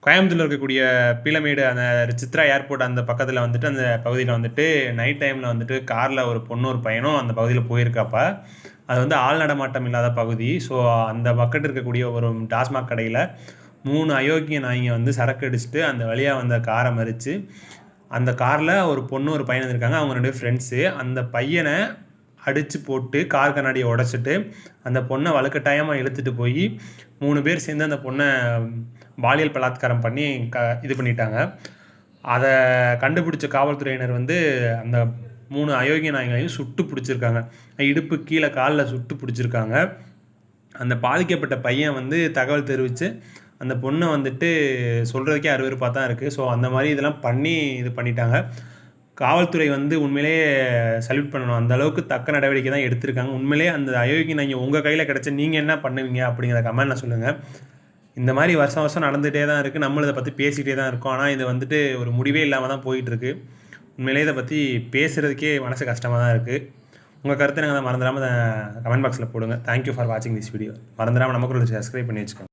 கோயம்புத்தூர்ல இருக்கக்கூடிய பீளமேடு அந்த சித்ரா ஏர்போர்ட் அந்த பக்கத்துல வந்துட்டு, அந்த பகுதியில வந்துட்டு நைட் டைம்ல வந்துட்டு கார்ல ஒரு பொண்ணும், ஒரு பையனும் அந்த பகுதியில போயிருக்காப்ப. அது வந்து ஆள் நடமாட்டம் இல்லாத பகுதி. ஸோ, அந்த பக்கட்டு இருக்கக்கூடிய ஒரு டாஸ்மாக் கடையில 3 அயோக்கிய நாய்ங்க வந்து சரக்கு அடிச்சுட்டு அந்த வழியா வந்த கார மறிச்சு, அந்த கார்ல ஒரு பொண்ணு, ஒரு பையன் இருந்திருக்காங்க. அவங்க 2 பேரும் ஃப்ரெண்ட்ஸு. அந்த பையன அடிச்சு போட்டு, கார் கண்ணாடிய உடைச்சுட்டு, அந்த பொண்ண வலுக்கட்டாயமா இழுத்துட்டு போயி 3 பேர் சேர்ந்து அந்த பொண்ண பாலியல் பலாத்காரம் பண்ணி இது பண்ணிட்டாங்க. அத கண்டுபிடிச்ச காவல்துறையினர் வந்து அந்த 3 அயோக்கிய நாய்களையும் சுட்டு புடிச்சிருக்காங்க. இடுப்பு கீழ கால்ல சுட்டு புடிச்சிருக்காங்க. அந்த பாதிக்கப்பட்ட பையன் வந்து தகவல் தெரிவிச்சு, அந்த பொண்ண வந்துட்டு சொல்றதுக்கே அருவருப்பா தான் இருக்கு. ஸோ, அந்த மாரி இதெல்லாம் பண்ணி இது பண்ணிட்டாங்க. காவல்துறை வந்து உண்மையிலேயே சல்யூட் பண்ணணும். அந்த அளவுக்கு தக்க நடவடிக்கை தான் எடுத்திருக்காங்க. உண்மையிலேயே அந்த அயோக்கிய நாய்ங்க உங்க கையில கிடைச்சா நீங்க என்ன பண்ணுவீங்க? அப்படிங்கிறத கமெண்ட்ல சொல்லுங்க. இந்த மாரி வருஷம் வருஷம் நடந்துட்டே தான் இருக்கு. நம்மளும் இத பத்தி பேசிட்டே தான் இருக்கோம். ஆனா, இது வந்துட்டு ஒரு முடிவே இல்லாம தான் போயிட்டுருக்கு. உண்மையிலேயே இத பத்தி பேசுறதுக்கே மனசு கஷ்டமா தான் இருக்கு. உங்க கருத்த மறந்துடாம கமெண்ட் பாக்ஸ்ல போடுங்க. தேங்க் யூ ஃபார் வாட்சிங் திஸ் வீடியோ. மறந்துடாம நம்ம குரலுக்கு சப்ஸ்கிரைப் பண்ணி வச்சுக்கோங்க.